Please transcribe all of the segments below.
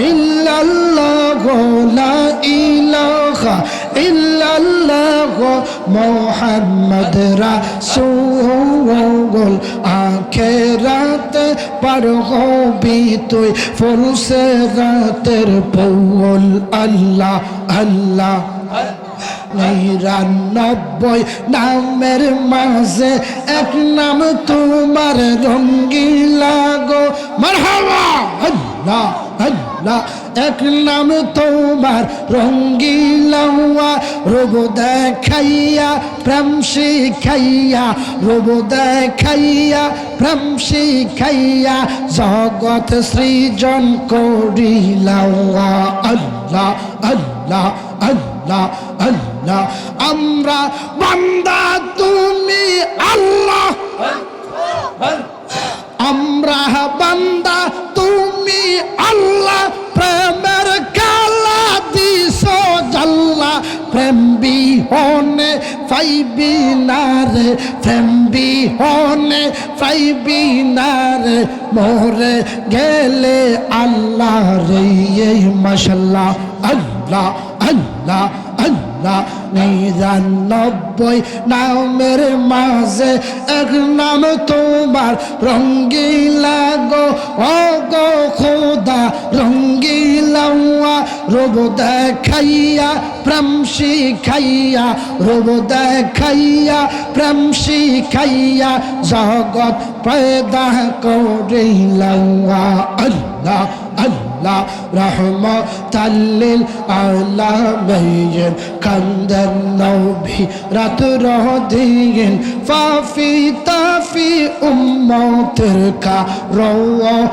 ইল্লাল্লাহ লা ইলাহা ইল্লাল্লাহ মুহাম্মদ রাসূল আখিরাতে পার হবি তুই ফুলসিরাতের পৌল আল্লাহ আল্লাহ 99 নামের মাঝে এক নাম তোমার রঙ্গিলা গো মারহাবা আল্লাহ আল্লাহ এক নাম তোমার রঙ্গিলা রূপ দেখাইয়া প্রেম শিখাইয়া রূপ দেখাইয়া প্রেম শিখাইয়া জগৎ সৃজন করিলা আল্লাহ আল্লাহ আল্লাহ আল্লাহ আমরা বান্দা তুমি আল্লাহ আমরা বান্দা তুমি আল্লাহ প্রেমের কালা দিছো জাল্লা প্রেম বিহনে পাইবি না রে প্রেম বিহনে পাইবি না রে মোরে গেলে আল্লাহ রে মাশাআল্লাহ আল্লাহ আল্লাহ আল্লাহ 99 নামের মাঝে এক নাম তোমার রঙ্গিলা গো ও গো খোদা রঙ্গিলা রূপ দেখাইয়া প্রেম শিখাইয়া রূপ দেখাইয়া প্রেম শিখাইয়া জগৎ পয়দা করিলা আল্লাহ আল্লাহ রহমতাল লিল আলামিন কান্দেন নবী রাত দিন ফাফি তাফি উম্মতের কারণে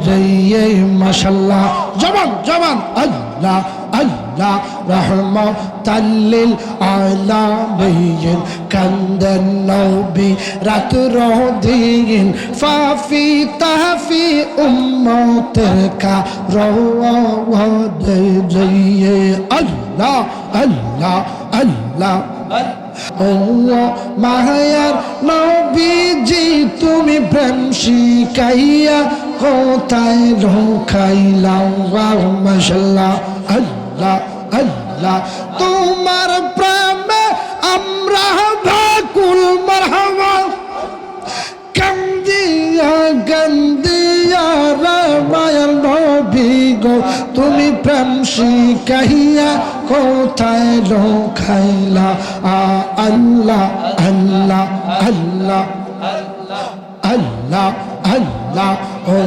রে মাশাআল্লাহ জবান জবান আল্লাহ আল্লাহ রহমতাল লিল আলামিন কান্দেন নবী রাত দিন ফাফি তাফি উম্মতের কারণে রে আল্লাহ আল্লাহ আল্লাহ ও মায়ার নবীজি তুমি প্রেম শিখাইয়া কোথায় রখাইলা মাশাআল্লাহ আল্লাহ আল্লাহ তোমার প্রেমে আমরা ব্যাকুল মারহাবা কান্দিয়া কান্দিয়া রে মায়ার নবী গো তুমি প্রেম শিখাইয়া কোথায় রখাইলা আল্লাহ আল্লাহ আল্লাহ আল্লাহ আল্লাহ ও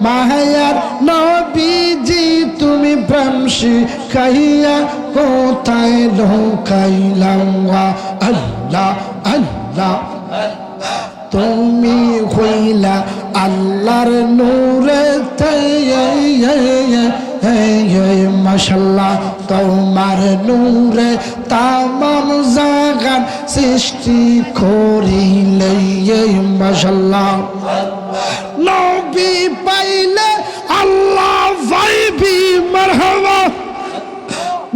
মায়ার নবীজি তুমি প্রেম শিখাইয়া কোথায় রখাইলা আল্লাহ আল্লাহ তুমি হইলা আল্লাহর নূরে মাশাআল্লাহ তোমার নূরে তামাম জাগান সৃষ্টি করিলে মাশাআল্লাহ নবী পাইলে আল্লাহ ভাইবি মারহাবা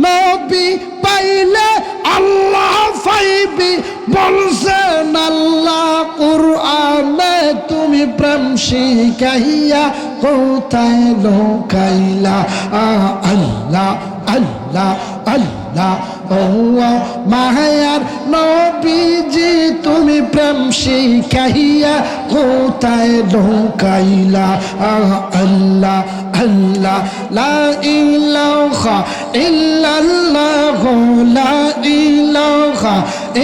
নবী পাইলে আল্লাহ পাইবি বলছেন আল্লাহ কুরআনে তুমি প্রেম শিখাইয়া কোথায় লুকাইলা আল্লাহ আল্লাহ আল্লাহ ও মায়ার নবীজি তুমি প্রেম শিখাইয়া কোথায় লুকাইলা আল্লাহ আল্লাহ লা ইলাহা ইল্লাল্লাহ লা ইলাহা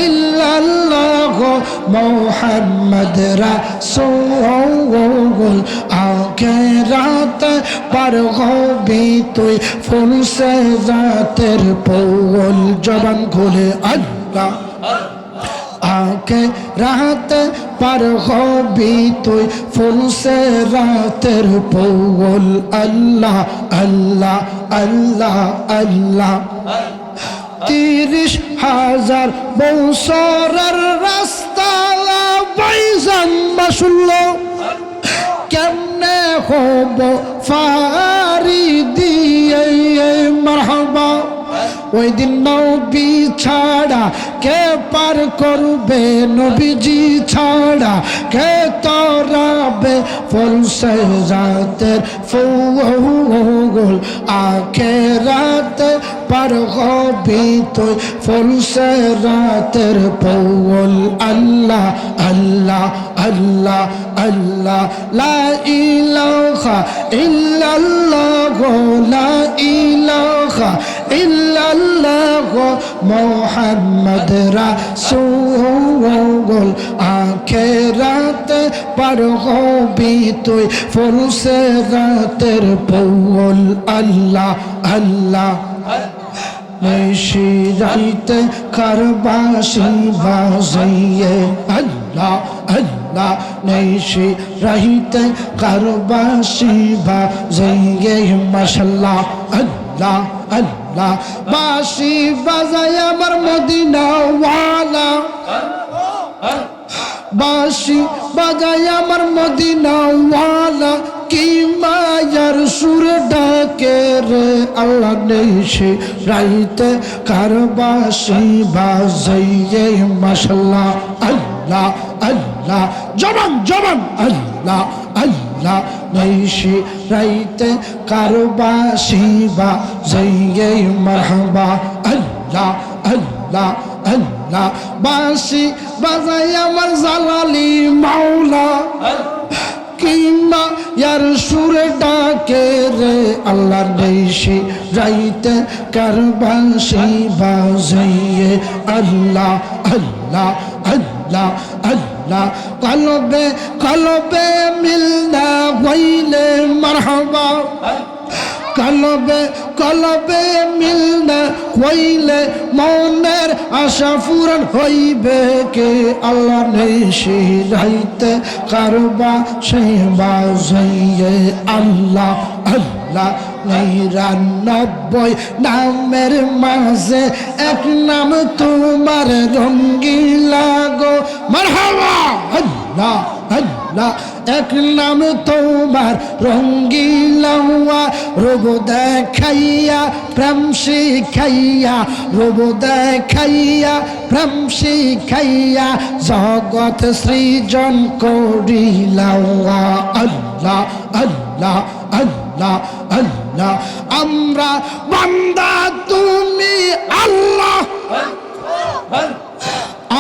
ইল্লাল্লাহ মুহাম্মদ রাসূল আখিরাত পার হবি তুই ফুলসিরাতের পৌল জবান খুলে আল্লাহ আখিরাত পার হবি তুই ফুলসিরাতের পৌল আল্লাহ আল্লাহ আল্লাহ আল্লাহ 30,000 বছরের রাস্তা বাইজান মাসুল্ল কেমনে হব ফারি দিয়ে মারহাবা ওই দিন নবী ছাড়া কে পার করবে নবীজি ছাড়া কে তরাবে ফুলছে রাতের ফুল আখেরাতে পার হবি তুই ফুলছে রাতের ফুল আল্লাহ আল্লাহ আল্লাহ আল্লাহ লা ইলাহা ইল্লাল্লাহ লা ইলাহা ইল্লাল্লাহ মুহাম্মদ রাসূল আখেরাতে পার হবি তুই ফুলছে রাতের ফুল আল্লাহ আল্লাহ নিশিরাইতে কারবাসি বাজাইয়ে আল্লাহ আল্লাহ নিশিরাইতে কারবাসি বাজাইয়ে মাশাআল্লাহ আল্লাহ আল্লাহ বাঁশি বাজায় আমার মদিনা ওয়ালা বাঁশি বাজায় আমার মদিনা ওয়ালা কি মায়ার সুর ডাকে রে আল্লাহ নেশে রাইতে কারবাসি বাজাইয়ে মাশাআল্লাহ আল্লাহ আল্লাহ জবান জবান আল্লাহ আল্লাহ নেশে রাইতে কারবাসি বাজাইয়ে মারহাবা আল্লাহ আল্লাহ আল্লাহ বাঁশি বাজায় আমার জালালি মাওলা কিমা ইয়ার সুরে ডাকে রে আল্লাহ নেশে রাইতে কারবাসি বাজাইয়ে আল্লাহ আল্লাহ আল্লাহ আল্লাহ কলবে কলবে মিলনা হইলে মারহাবা কলবে কলবে মিলনা হইলে মনের আশা পূরণ হইবে কে আল্লাহ নেশে রাইতে কারবাসি বাজাইয়ে আল্লাহ আল্লাহ ৯৯ নামের মাঝে এক নাম তোমার রঙ্গিলা গো মারহাবা আল্লাহ আল্লাহ এক নাম তোমার রঙ্গিলা রূপ দেখাইয়া প্রেম শিখাইয়া রূপ দেখাইয়া প্রেম শিখাইয়া জগৎ সৃজন করিলা আল্লাহ আল্লাহ আল্লাহ আল্লাহ আমরা বান্দা তুমি আল্লাহ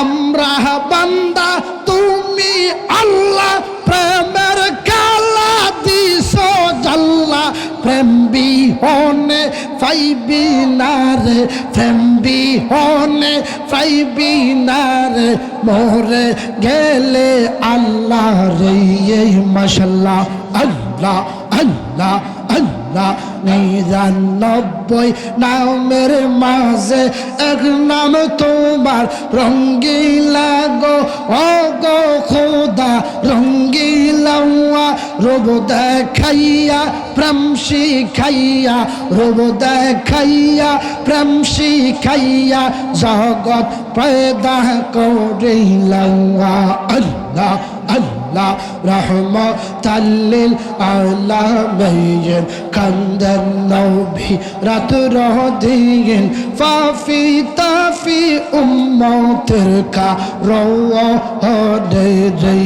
আমরা বান্দা তুমি আল্লাহ প্রেমের কালা দিস জাল্লা প্রেম বিহনে পাইবি না রে প্রেম বিহনে পাইবি না রে মোরে গেলে আল্লাহ রে মাশাআল্লাহ আল্লাহ আল্লাহ আল্লাহ ৯৯ নামের মাঝে এক নাম তোমার রঙ্গিলা গো ও গো খোদা রঙ্গিলা রূপ দেখাইয়া প্রেম শিখাইয়া রূপ দেখাইয়া প্রেম শিখাইয়া জগৎ পয়দা করিলা আল্লাহ আল্লাহ রহমতাল লিল আলামিন কান্দেন নবী রাত রদিন ফাফি তাফি উম্মতের কারণে রে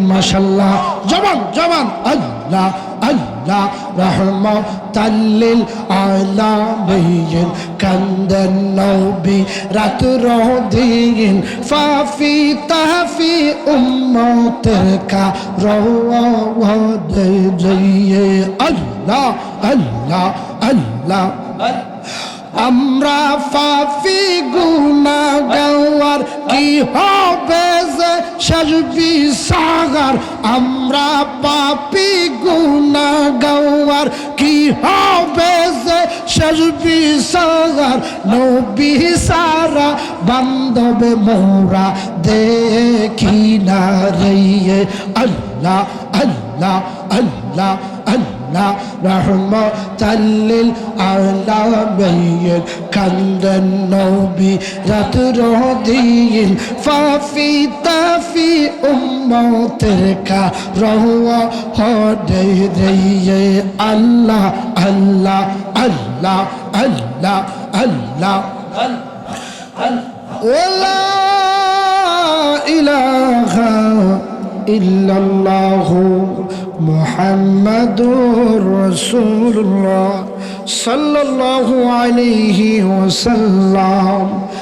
মাশাআল্লাহ জবান জবান আল্লাহ আল্লাহ রহমতাল লিল আলামিন কান্দেন নবী রাত রদিন ফাফি তাফি উম্মতের কারণে রে আল্লাহ আল্লাহ আল্লাহ আমরা পাপী গুনাহগার কি হবে যে সাজবি সাগার আমরা পাপী গুনাহগার কি হবে যে সাজবি সাগার নবী সারা বান্ধবে মোরা দেখি না রে আল্লাহ আল্লাহ আল্লাহ আল্লাহ রহমতাল লিল আলামিন কান্দেন নবী রাত রদিন ফাফি তাফি উম্মতের কারণে রে আল্লাহ আল্লাহ আল্লাহ আল্লাহ আল্লাহ লা ইলাহা ইল্লাল্লাহু মুহাম্মাদুর রাসূলুল্লাহ সাল্লাল্লাহু আলাইহি ওয়াসাল্লাম।